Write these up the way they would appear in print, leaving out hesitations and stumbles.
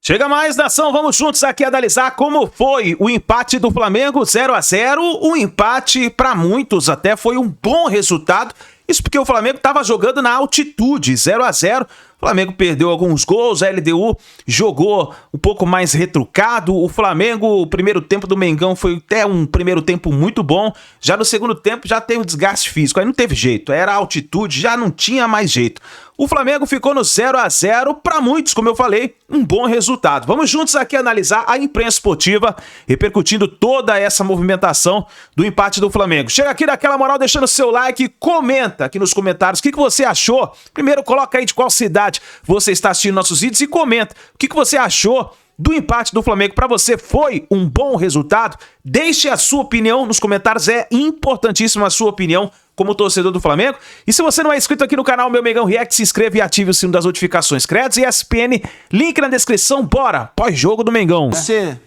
Chega mais, nação, vamos juntos aqui analisar como foi o empate do Flamengo 0-0. Um empate, para muitos até, foi um bom resultado. Isso porque o Flamengo estava jogando na altitude, 0-0. O Flamengo perdeu alguns gols, a LDU jogou um pouco mais retrucado. O Flamengo, o primeiro tempo do Mengão foi até um primeiro tempo muito bom. Já no segundo tempo já teve um desgaste físico, aí não teve jeito, era altitude, já não tinha mais jeito. O Flamengo ficou no 0-0, para muitos, como eu falei, um bom resultado. Vamos juntos aqui analisar a imprensa esportiva, repercutindo toda essa movimentação do empate do Flamengo. Chega aqui daquela moral, deixando seu like, comenta aqui nos comentários o que você achou. Primeiro, coloca aí de qual cidade você está assistindo nossos vídeos e comenta o que você achou do empate do Flamengo. Para você, foi um bom resultado? Deixe a sua opinião nos comentários, é importantíssima a sua opinião como torcedor do Flamengo. E se você não é inscrito aqui no canal Meu Mengão React, se inscreva e ative o sino das notificações. Créditos e ESPN, link na descrição. Bora, pós-jogo do Mengão. Você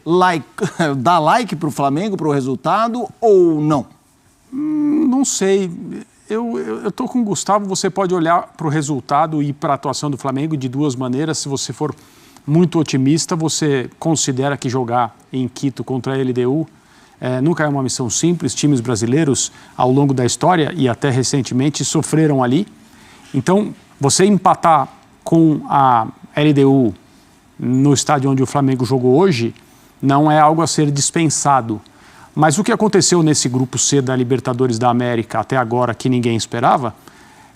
dá like pro Flamengo, pro resultado ou não? Não sei. Eu tô com o Gustavo, você pode olhar pro resultado e para a atuação do Flamengo de duas maneiras. Se você for muito otimista, você considera que jogar em Quito contra a LDU nunca é uma missão simples. Times brasileiros, ao longo da história e até recentemente, sofreram ali. Então, você empatar com a LDU no estádio onde o Flamengo jogou hoje não é algo a ser dispensado. Mas o que aconteceu nesse grupo C da Libertadores da América até agora, que ninguém esperava,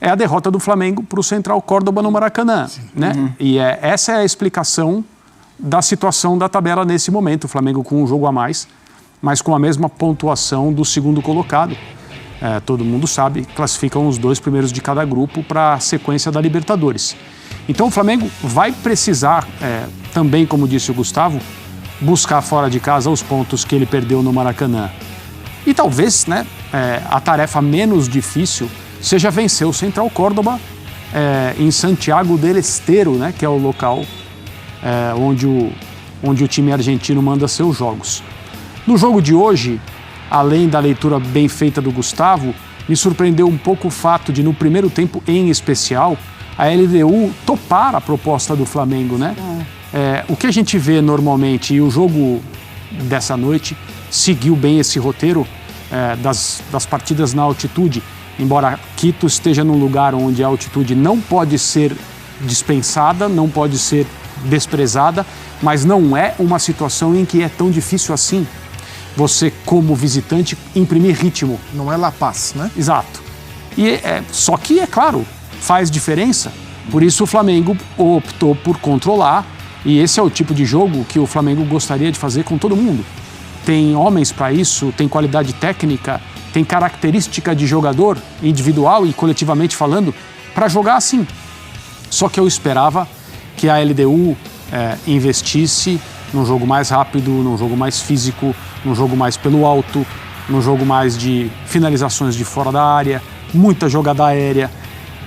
é a derrota do Flamengo para o Central Córdoba no Maracanã, né? Uhum. E essa é a explicação da situação da tabela nesse momento. O Flamengo com um jogo a mais, mas com a mesma pontuação do segundo colocado. Todo mundo sabe, classificam os dois primeiros de cada grupo para a sequência da Libertadores. Então o Flamengo vai precisar, também, como disse o Gustavo, buscar fora de casa os pontos que ele perdeu no Maracanã. E talvez, né, a tarefa menos difícil seja vencer o Central Córdoba em Santiago del Estero, né, que é o local onde o time argentino manda seus jogos. No jogo de hoje, além da leitura bem feita do Gustavo, me surpreendeu um pouco o fato de, no primeiro tempo em especial, a LDU topar a proposta do Flamengo, né? O que a gente vê normalmente, e o jogo dessa noite seguiu bem esse roteiro das partidas na altitude, embora Quito esteja num lugar onde a altitude não pode ser dispensada, não pode ser desprezada, mas não é uma situação em que é tão difícil assim você, como visitante, imprimir ritmo. Não é La Paz, né? Exato. Só que, é claro, faz diferença. Por isso o Flamengo optou por controlar, e esse é o tipo de jogo que o Flamengo gostaria de fazer com todo mundo. Tem homens para isso, tem qualidade técnica, tem característica de jogador, individual e coletivamente falando, para jogar assim. Só que eu esperava que a LDU investisse num jogo mais rápido, num jogo mais físico, num jogo mais pelo alto, num jogo mais de finalizações de fora da área, muita jogada aérea,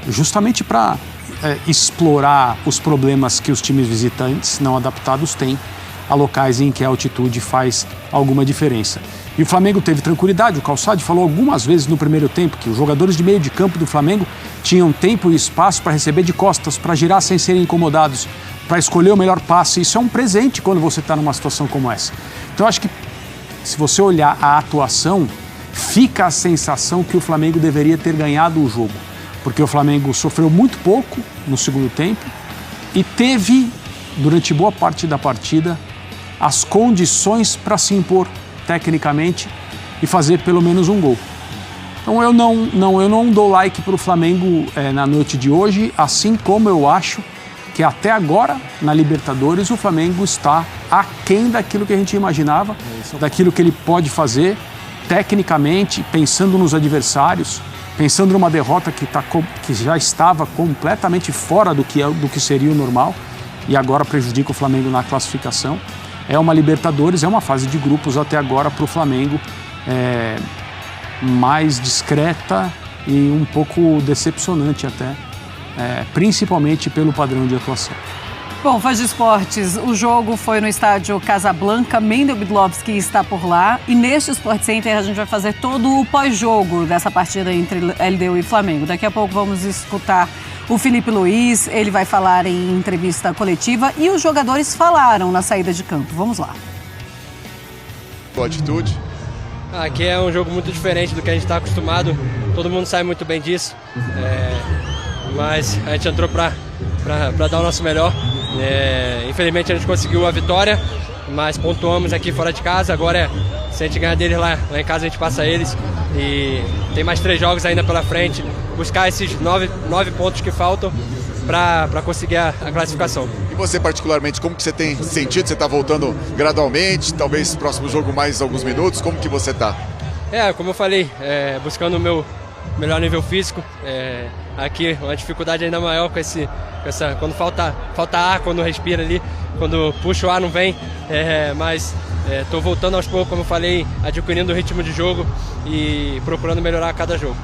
justamente para explorar os problemas que os times visitantes não adaptados têm a locais em que a altitude faz alguma diferença. E o Flamengo teve tranquilidade. O Calçade falou algumas vezes no primeiro tempo que os jogadores de meio de campo do Flamengo tinham tempo e espaço para receber de costas, para girar sem serem incomodados, para escolher o melhor passe. Isso é um presente quando você está numa situação como essa. Então, acho que se você olhar a atuação, fica a sensação que o Flamengo deveria ter ganhado o jogo, porque o Flamengo sofreu muito pouco no segundo tempo e teve, durante boa parte da partida, as condições para se impor tecnicamente e fazer pelo menos um gol. Então eu não dou like para o Flamengo na noite de hoje, assim como eu acho que até agora, na Libertadores, o Flamengo está aquém daquilo que a gente imaginava, daquilo que ele pode fazer tecnicamente, pensando nos adversários, pensando numa derrota que já estava completamente fora do que seria o normal e agora prejudica o Flamengo na classificação. É uma Libertadores, é uma fase de grupos até agora para o Flamengo mais discreta e um pouco decepcionante até, principalmente pelo padrão de atuação. Bom, Fãs de Esportes, o jogo foi no estádio Casablanca, Mendel Bidlovski está por lá e neste Sport Center a gente vai fazer todo o pós-jogo dessa partida entre LDU e Flamengo. Daqui a pouco vamos escutar O Felipe Luiz, ele vai falar em entrevista coletiva e os jogadores falaram na saída de campo. Vamos lá. Boa atitude. Aqui é um jogo muito diferente do que a gente está acostumado, todo mundo sabe muito bem disso, mas a gente entrou para dar o nosso melhor. Infelizmente a gente conseguiu a vitória, mas pontuamos aqui fora de casa. Agora, se a gente ganhar deles lá em casa, a gente passa eles e tem mais 3 jogos ainda pela frente, buscar esses 9 pontos que faltam para conseguir a classificação. E você particularmente, como que você tem sentido? Você está voltando gradualmente, talvez próximo jogo mais alguns minutos, como que você está? Como eu falei, buscando o meu melhor nível físico, aqui uma dificuldade ainda maior com essa quando falta ar, quando respira ali, quando puxa o ar não vem, mas estou voltando aos poucos, como eu falei, adquirindo o ritmo de jogo e procurando melhorar a cada jogo.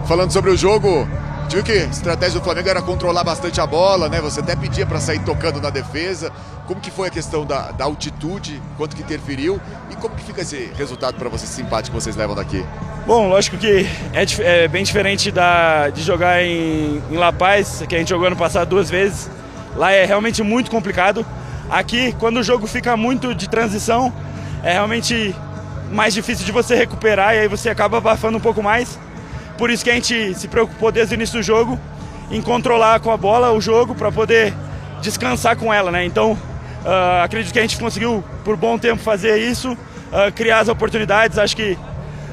Falando sobre o jogo, viu que a estratégia do Flamengo era controlar bastante a bola, né? Você até pedia para sair tocando na defesa. Como que foi a questão da altitude, quanto que interferiu e como que fica esse resultado para vocês, esse empate que vocês levam daqui? Bom, lógico que é bem diferente de jogar em La Paz, que a gente jogou ano passado 2 vezes. Lá é realmente muito complicado. Aqui, quando o jogo fica muito de transição, é realmente mais difícil de você recuperar e aí você acaba abafando um pouco mais. Por isso que a gente se preocupou desde o início do jogo em controlar com a bola o jogo para poder descansar com ela, né? Então, acredito que a gente conseguiu por bom tempo fazer isso, criar as oportunidades. Acho que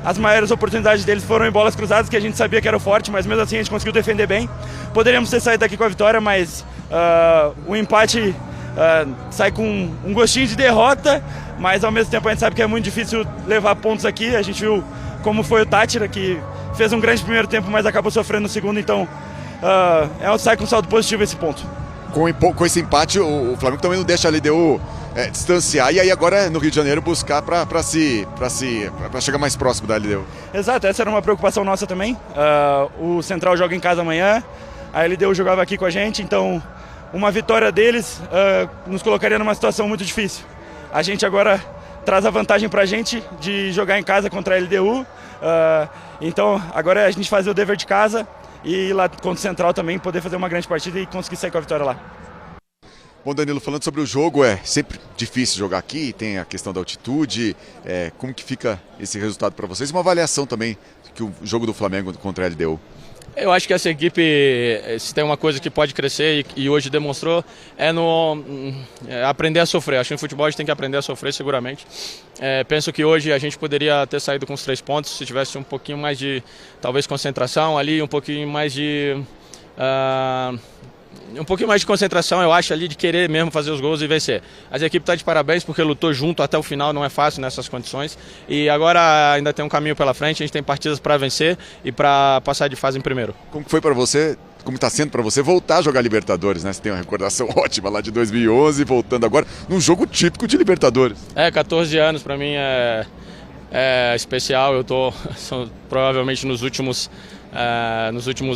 as maiores oportunidades deles foram em bolas cruzadas, que a gente sabia que era forte, mas mesmo assim a gente conseguiu defender bem. Poderíamos ter saído daqui com a vitória, mas o empate sai com um gostinho de derrota, mas ao mesmo tempo a gente sabe que é muito difícil levar pontos aqui. A gente viu como foi o Tátira, que fez um grande primeiro tempo, mas acabou sofrendo no segundo, então sai com um saldo positivo esse ponto. Com esse empate, o Flamengo também não deixa a LDU distanciar e aí agora no Rio de Janeiro buscar para chegar mais próximo da LDU. Exato, essa era uma preocupação nossa também. O Central joga em casa amanhã, a LDU jogava aqui com a gente, então uma vitória deles nos colocaria numa situação muito difícil. A gente agora traz a vantagem para a gente de jogar em casa contra a LDU, então agora é a gente fazer o dever de casa e ir lá contra o Central também poder fazer uma grande partida e conseguir sair com a vitória lá. Bom, Danilo, falando sobre o jogo, é sempre difícil jogar aqui, tem a questão da altitude, como que fica esse resultado para vocês? Uma avaliação também que o jogo do Flamengo contra a LDU. Eu acho que essa equipe, se tem uma coisa que pode crescer e hoje demonstrou, é aprender a sofrer. Acho que no futebol a gente tem que aprender a sofrer seguramente. Penso que hoje a gente poderia ter saído com os 3 pontos se tivesse um pouquinho mais de, talvez, concentração ali, um pouquinho mais de concentração, eu acho, ali de querer mesmo fazer os gols e vencer. Mas a equipe está de parabéns porque lutou junto até o final, não é fácil nessas condições. E agora ainda tem um caminho pela frente, a gente tem partidas para vencer e para passar de fase em primeiro. Como foi para você, como está sendo para você voltar a jogar Libertadores, né? Você tem uma recordação ótima lá de 2011, voltando agora num jogo típico de Libertadores. 14 anos para mim é especial, são provavelmente nos últimos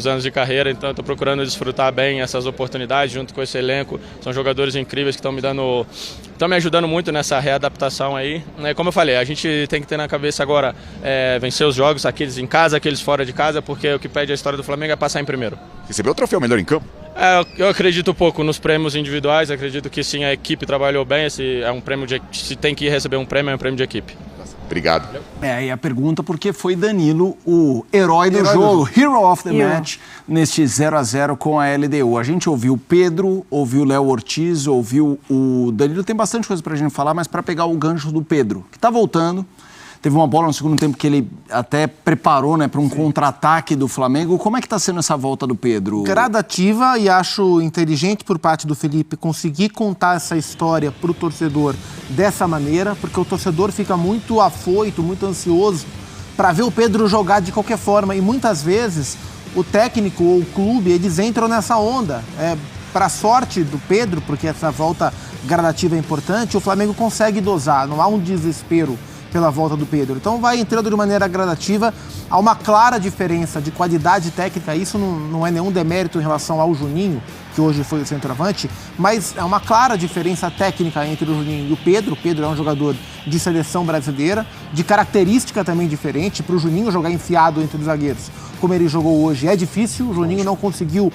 anos de carreira, então estou procurando desfrutar bem essas oportunidades junto com esse elenco. São jogadores incríveis que estão me ajudando muito nessa readaptação aí. Como eu falei, a gente tem que ter na cabeça agora vencer os jogos, aqueles em casa, aqueles fora de casa, porque o que pede a história do Flamengo é passar em primeiro. Recebeu o troféu melhor em campo? Eu acredito pouco nos prêmios individuais, acredito que sim, a equipe trabalhou bem, é um prêmio se tem que receber um prêmio, é um prêmio de equipe. Obrigado. E a pergunta porque foi Danilo o herói do jogo, Hero of the Match, neste 0-0 com a LDU. A gente ouviu o Pedro, ouviu o Léo Ortiz, ouviu o Danilo. Tem bastante coisa pra gente falar, mas para pegar o gancho do Pedro, que tá voltando. Teve uma bola no segundo tempo que ele até preparou, né, para um contra-ataque do Flamengo. Como é que está sendo essa volta do Pedro? Gradativa, e acho inteligente por parte do Felipe conseguir contar essa história para o torcedor dessa maneira, porque o torcedor fica muito afoito, muito ansioso para ver o Pedro jogar de qualquer forma. E muitas vezes o técnico ou o clube, eles entram nessa onda. Para a sorte do Pedro, porque essa volta gradativa é importante, o Flamengo consegue dosar, não há um desespero pela volta do Pedro. Então vai entrando de maneira gradativa. Há uma clara diferença de qualidade técnica. Isso não é nenhum demérito em relação ao Juninho, que hoje foi o centroavante, mas é uma clara diferença técnica entre o Juninho e o Pedro. O Pedro é um jogador de seleção brasileira, de característica também diferente. Para o Juninho jogar enfiado entre os zagueiros, como ele jogou hoje, é difícil. O Juninho não conseguiu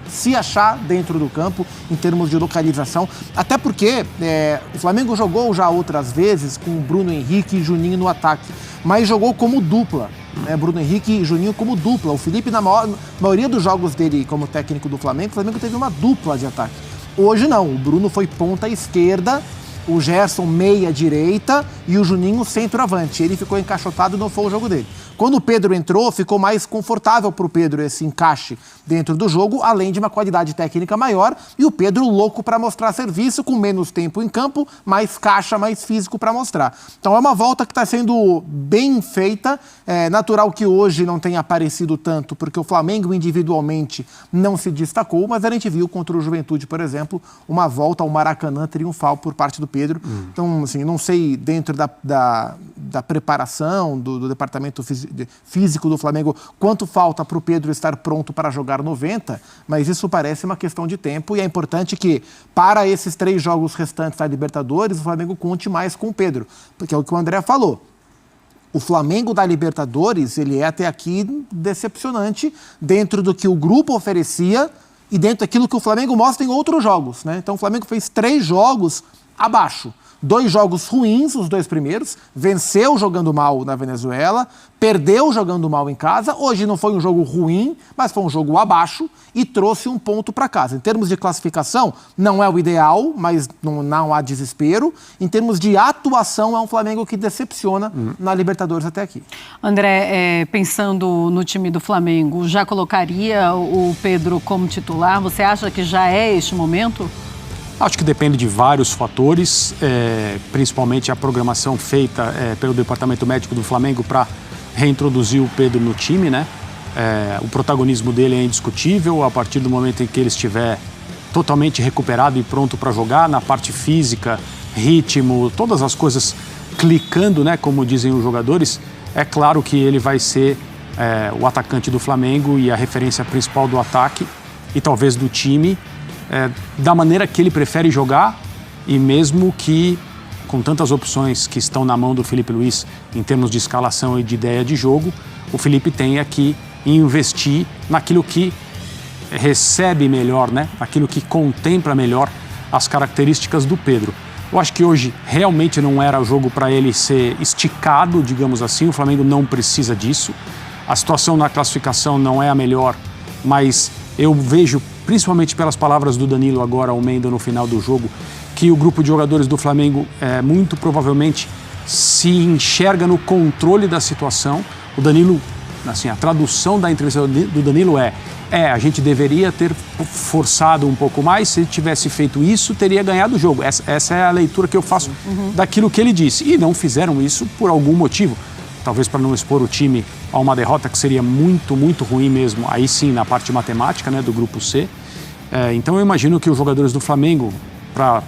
se achar dentro do campo em termos de localização, até porque o Flamengo jogou já outras vezes com Bruno Henrique e Juninho no ataque, mas jogou como dupla, né? Bruno Henrique e Juninho como dupla. O Felipe, na maioria dos jogos dele como técnico do Flamengo, o Flamengo teve uma dupla de ataque. Hoje não, o Bruno foi ponta esquerda, o Gerson meia direita e o Juninho centroavante. Ele ficou encaixotado e não foi o jogo dele. Quando o Pedro entrou, ficou mais confortável para o Pedro esse encaixe dentro do jogo, além de uma qualidade técnica maior, e o Pedro louco para mostrar serviço, com menos tempo em campo, mais caixa, mais físico para mostrar. Então é uma volta que está sendo bem feita. É natural que hoje não tenha aparecido tanto, porque o Flamengo individualmente não se destacou, mas a gente viu contra o Juventude, por exemplo, uma volta ao Maracanã triunfal por parte do Pedro. Então, assim, não sei dentro da preparação do departamento físico do Flamengo quanto falta para o Pedro estar pronto para jogar 90, mas isso parece uma questão de tempo e é importante que para esses 3 jogos restantes da Libertadores o Flamengo conte mais com o Pedro, porque é o que o André falou. O Flamengo da Libertadores, ele é até aqui decepcionante dentro do que o grupo oferecia e dentro daquilo que o Flamengo mostra em outros jogos, né? Então o Flamengo fez 3 jogos abaixo. 2 jogos ruins, os 2 primeiros, venceu jogando mal na Venezuela, perdeu jogando mal em casa. Hoje não foi um jogo ruim, mas foi um jogo abaixo e trouxe um ponto para casa. Em termos de classificação, não é o ideal, mas não há desespero. Em termos de atuação, é um Flamengo que decepciona na Libertadores até aqui. André, pensando no time do Flamengo, já colocaria o Pedro como titular? Você acha que já é este momento? Acho que depende de vários fatores, principalmente a programação feita pelo Departamento Médico do Flamengo para reintroduzir o Pedro no time, né? O protagonismo dele é indiscutível a partir do momento em que ele estiver totalmente recuperado e pronto para jogar, na parte física, ritmo, todas as coisas clicando, né? Como dizem os jogadores, é claro que ele vai ser o atacante do Flamengo e a referência principal do ataque e talvez do time, da maneira que ele prefere jogar e mesmo que com tantas opções que estão na mão do Felipe Luiz em termos de escalação e de ideia de jogo, o Felipe tenha que investir naquilo que recebe melhor, né? Naquilo que contempla melhor as características do Pedro. Eu acho que hoje realmente não era o jogo para ele ser esticado, digamos assim, o Flamengo não precisa disso. A situação na classificação não é a melhor, mas eu vejo, principalmente pelas palavras do Danilo agora, Almeida, no final do jogo, que o grupo de jogadores do Flamengo muito provavelmente se enxerga no controle da situação. O Danilo, assim, a tradução da entrevista do Danilo a gente deveria ter forçado um pouco mais, se ele tivesse feito isso, teria ganhado o jogo. Essa é a leitura que eu faço daquilo que ele disse. E não fizeram isso por algum motivo. Talvez para não expor o time a uma derrota que seria muito, muito ruim mesmo, aí sim na parte matemática, né, do grupo C. Então eu imagino que os jogadores do Flamengo, para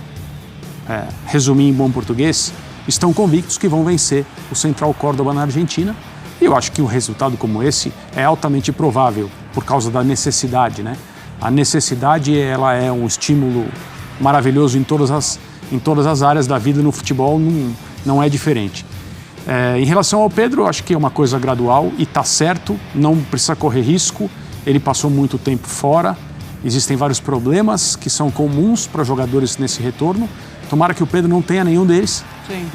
resumir em bom português, estão convictos que vão vencer o Central Córdoba na Argentina. E eu acho que um resultado como esse é altamente provável por causa da necessidade, né? A necessidade, ela é um estímulo maravilhoso em todas as áreas da vida. No futebol não é diferente. Em relação ao Pedro, acho que é uma coisa gradual e está certo, não precisa correr risco. Ele passou muito tempo fora, existem vários problemas que são comuns para jogadores nesse retorno. Tomara que o Pedro não tenha nenhum deles,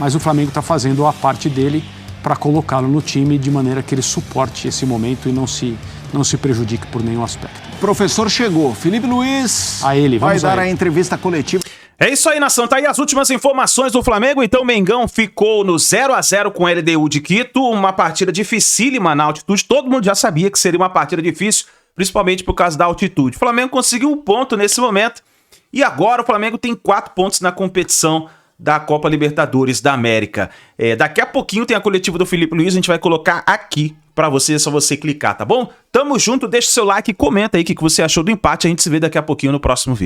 mas o Flamengo está fazendo a parte dele para colocá-lo no time de maneira que ele suporte esse momento e não se prejudique por nenhum aspecto. O professor chegou, Felipe Luiz vai dar a entrevista coletiva. É isso aí, nação. Tá aí as últimas informações do Flamengo. Então, Mengão ficou no 0-0 com a LDU de Quito. Uma partida dificílima na altitude. Todo mundo já sabia que seria uma partida difícil, principalmente por causa da altitude. O Flamengo conseguiu um ponto nesse momento. E agora o Flamengo tem 4 pontos na competição da Copa Libertadores da América. Daqui a pouquinho tem a coletiva do Felipe Luiz. A gente vai colocar aqui pra você, é só você clicar, tá bom? Tamo junto, deixa o seu like e comenta aí o que você achou do empate. A gente se vê daqui a pouquinho no próximo vídeo.